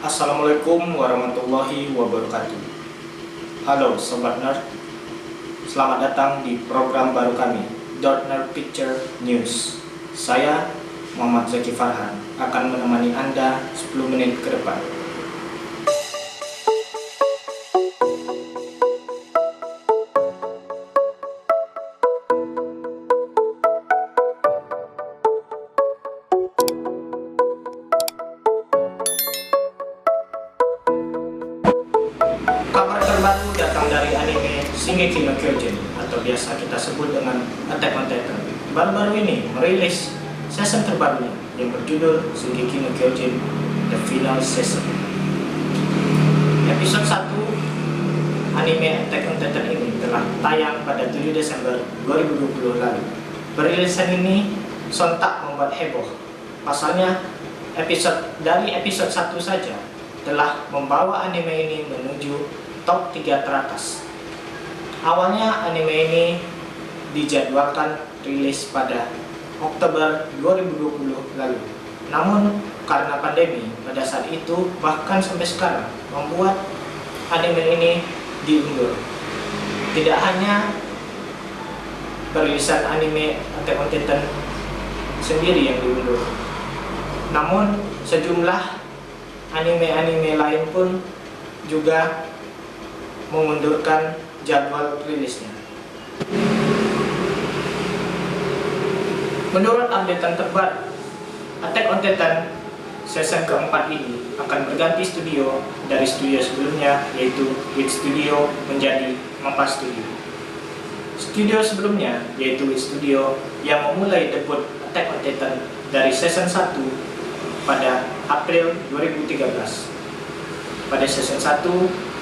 Assalamualaikum warahmatullahi wabarakatuh. Halo Sobat Nerd, selamat datang di program baru kami, Nerd Picture News. Saya Muhammad Zaki Farhan akan menemani Anda 10 menit ke depan. Kabar terbaru datang dari anime Shingeki no Kyojin atau biasa kita sebut dengan Attack on Titan. Baru-baru ini merilis season terbarunya yang berjudul Shingeki no Kyojin The Final Season. Episode 1 anime Attack on Titan ini telah tayang pada 7 Desember 2020 lalu. Perilisan ini sontak membuat heboh. Pasalnya episode 1 saja telah membawa anime ini menuju top 3 teratas. Awalnya anime ini dijadwalkan rilis pada Oktober 2020 lalu. Namun karena pandemi pada saat itu bahkan sampai sekarang membuat anime ini diundur. Tidak hanya perilisan anime Attack on Titan sendiri yang diundur, namun sejumlah anime-anime lain pun juga mengundurkan jadwal rilisnya. Menurut updatean terbaru, Attack on Titan season keempat ini akan berganti studio dari studio sebelumnya, yaitu Wit Studio menjadi Mappa Studio. Studio sebelumnya yaitu Wit Studio yang memulai debut Attack on Titan dari season 1 pada April 2013. Pada season 1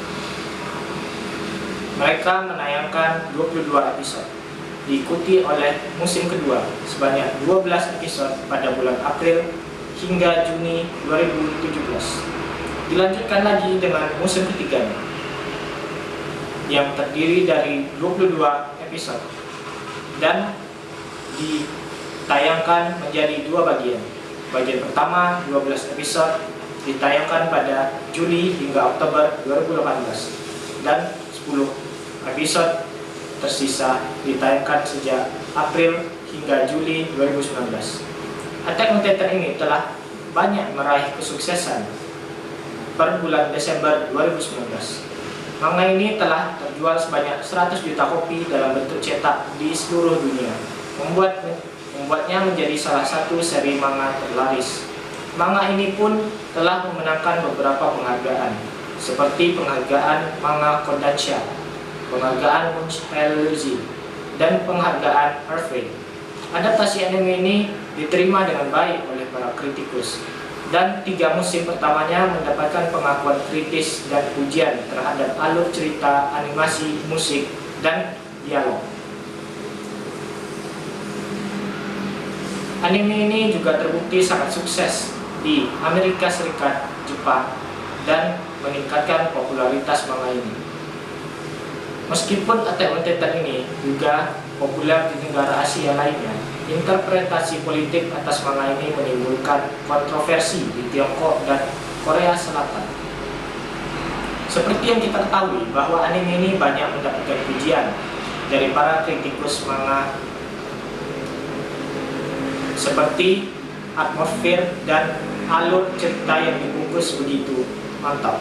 mereka menayangkan 22 episode, diikuti oleh musim kedua sebanyak 12 episode pada bulan April hingga Juni 2017. Dilanjutkan lagi dengan musim ketiganya yang terdiri dari 22 episode dan ditayangkan menjadi dua bagian. Bagian pertama 12 episode ditayangkan pada Juli hingga Oktober 2018 dan 10 episode tersisa ditayangkan sejak April hingga Juli 2019. Attack on Titan ini telah banyak meraih kesuksesan per bulan Desember 2019. Manga ini telah terjual sebanyak 100 juta kopi dalam bentuk cetak di seluruh dunia, membuatnya menjadi salah satu seri manga terlaris. Manga ini pun telah memenangkan beberapa penghargaan, seperti penghargaan Manga Kodansha, penghargaan Munchausen, dan penghargaan Harvey. Adaptasi anime ini diterima dengan baik oleh para kritikus, dan 3 musim pertamanya mendapatkan pengakuan kritis dan pujian terhadap alur cerita, animasi, musik, dan dialog. Anime ini juga terbukti sangat sukses di Amerika Serikat, Jepang, dan meningkatkan popularitas manga ini. Meskipun Attack on Titan ini juga populer di negara Asia lainnya, interpretasi politik atas manga ini menimbulkan kontroversi di Tiongkok dan Korea Selatan. Seperti yang kita ketahui bahwa anime ini banyak mendapatkan pujian dari para kritikus manga, seperti atmosfer dan alur cerita yang dibungkus begitu mantap.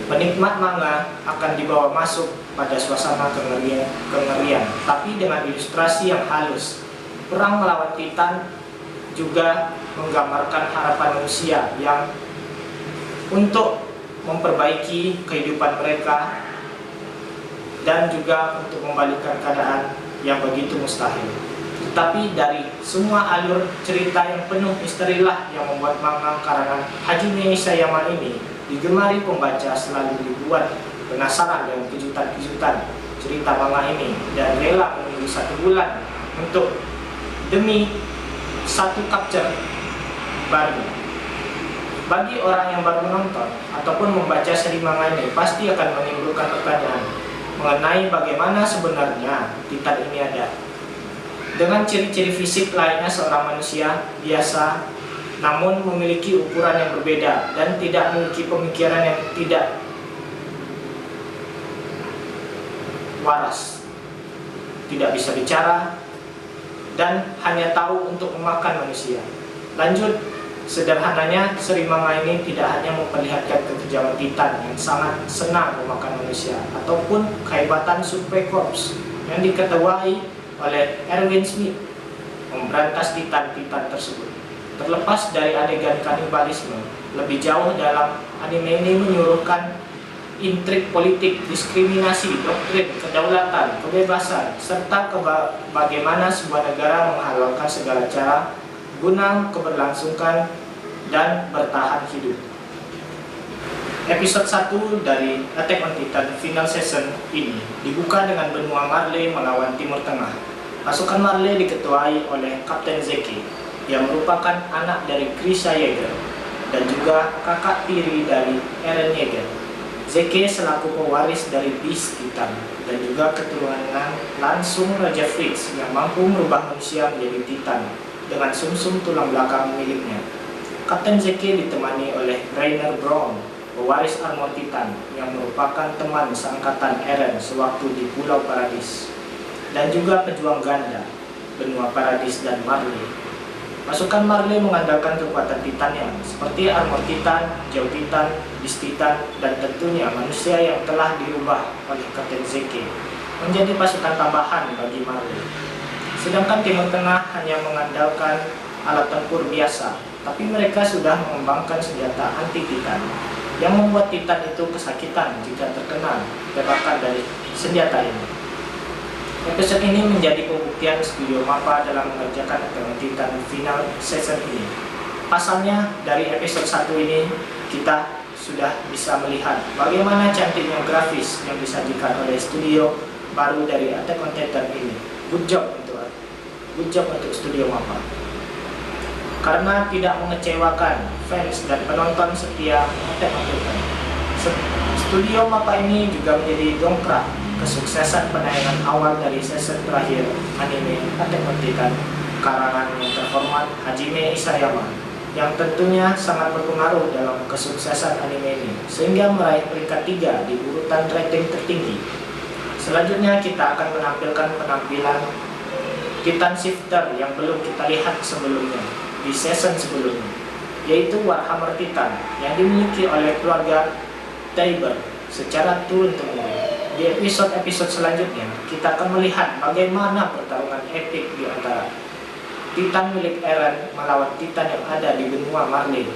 Penikmat manga akan dibawa masuk pada suasana kengerian, tapi dengan ilustrasi yang halus. Perang melawan Titan juga menggambarkan harapan manusia yang untuk memperbaiki kehidupan mereka dan juga untuk membalikkan keadaan yang begitu mustahil. Tetapi dari semua alur cerita yang penuh misteri lah yang membuat manga karangan Hajime Isayama ini digemari pembaca, selalu dibuat penasaran dengan kejutan-kejutan cerita manga ini dan rela menunggu 1 bulan untuk demi satu capture baru. Bagi orang yang baru menonton ataupun membaca seri manga ini, pasti akan menimbulkan pertanyaan mengenai bagaimana sebenarnya Titan ini ada. Dengan ciri-ciri fisik lainnya seorang manusia biasa namun memiliki ukuran yang berbeda dan tidak memiliki pemikiran yang tidak waras, tidak bisa bicara, dan hanya tahu untuk memakan manusia. Lanjut, sederhananya seri manga ini tidak hanya memperlihatkan kekejaman Titan yang sangat senang memakan manusia, ataupun kehebatan Super Corps yang diketuai oleh Erwin Smith memberantas Titan-Titan tersebut. Terlepas dari adegan kanibalisme, lebih jauh dalam anime ini menyuruhkan intrik politik, diskriminasi, doktrin, kedaulatan, kebebasan, serta bagaimana sebuah negara menghalalkan segala cara guna keberlangsungan dan bertahan hidup. Episode 1 dari Attack on Titan Final Season ini dibuka dengan benua Marley melawan Timur Tengah. Pasukan Marley diketuai oleh Kapten Zeke yang merupakan anak dari Grisha Yeager dan juga kakak tiri dari Eren Yeager. Zeke selaku pewaris dari Beast Titan dan juga keturunan langsung Raja Fritz yang mampu merubah manusia menjadi Titan dengan sumsum tulang belakang miliknya. Kapten Zeke ditemani oleh Rainer Braun, pewaris armor Titan yang merupakan teman seangkatan Eren sewaktu di Pulau Paradis, dan juga pejuang ganda benua Paradis dan Marley. Pasukan Marley mengandalkan kekuatan Titannya seperti armor Titan, Jauh Titan, Beast Titan, dan tentunya manusia yang telah dirubah oleh Kapten Zeke menjadi pasukan tambahan bagi Marley. Sedangkan Timur Tengah hanya mengandalkan alat tempur biasa, tapi mereka sudah mengembangkan senjata anti-Titan yang membuat Titan itu kesakitan jika terkena tembakan dari senjata ini. Episode ini menjadi pembuktian studio MAPPA dalam mengerjakan Attack on Titan Final Season ini. Pasalnya, dari episode 1 ini kita sudah bisa melihat bagaimana cantiknya grafis yang disajikan oleh studio baru dari Attack on Titan ini. Good job untuk studio MAPPA. Karena tidak mengecewakan fans dan penonton setia Attack on Titan, studio MAPPA ini juga menjadi dongkrak kesuksesan penayangan awal dari season terakhir anime Attack on Titan karangan yang terhormat Hajime Isayama, yang tentunya sangat berpengaruh dalam kesuksesan anime ini sehingga meraih peringkat 3 di urutan rating tertinggi. Selanjutnya kita akan menampilkan penampilan Titan Shifter yang belum kita lihat sebelumnya di season sebelumnya, yaitu Warhammer Titan yang dimiliki oleh keluarga Tybur secara turun-temurun. Di episode-episode selanjutnya, kita akan melihat bagaimana pertarungan epik di antara Titan milik Eren melawan Titan yang ada di benua Marley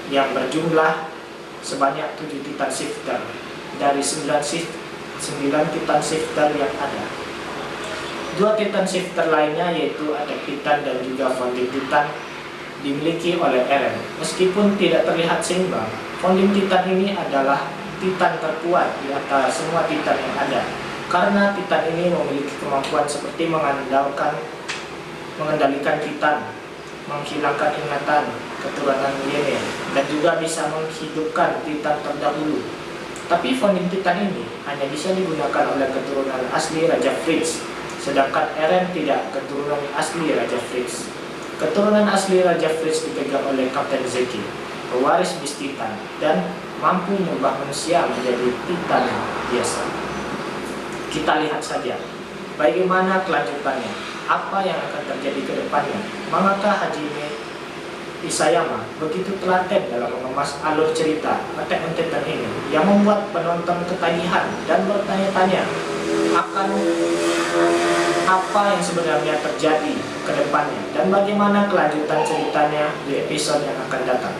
yang berjumlah sebanyak 7 Titan Shifter dari 9 Titan Shifter yang ada. 2 Titan Shifter lainnya yaitu ada Titan dan juga Founding Titan dimiliki oleh Eren. Meskipun tidak terlihat seimbang, Founding Titan ini adalah Titan terkuat di antara semua Titan yang ada, karena Titan ini memiliki kemampuan seperti mengendalikan Titan, menghilangkan ingatan keturunan Ymir, dan juga bisa menghidupkan Titan terdahulu. Tapi Founding Titan ini hanya bisa digunakan oleh keturunan asli Raja Fritz, sedangkan Eren tidak keturunan asli Raja Fritz. Keturunan asli Raja Fritz dipegang oleh Kapten Zeke, pewaris Beast Titan, dan mampu mengubah manusia menjadi Titan biasa. Kita lihat saja bagaimana kelanjutannya, apa yang akan terjadi ke depannya. Mangaka Hajime Isayama begitu telaten dalam mengemas alur cerita Attack on Titan ini yang membuat penonton ketagihan dan bertanya-tanya akan apa yang sebenarnya terjadi ke depannya dan bagaimana kelanjutan ceritanya di episode yang akan datang.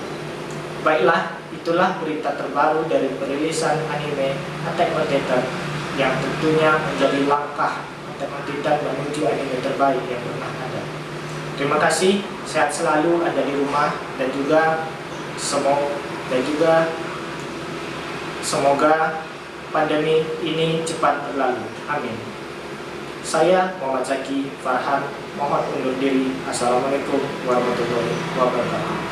Baiklah, itulah berita terbaru dari perilisan anime Attack on Titan yang tentunya menjadi langkah Attack on Titan menuju anime terbaik yang pernah ada. Terima kasih, sehat selalu Anda di rumah, dan juga semoga pandemi ini cepat berlalu. Amin. Saya Muhammad Zaki Farhan, mohon undur diri. Assalamualaikum warahmatullahi wabarakatuh.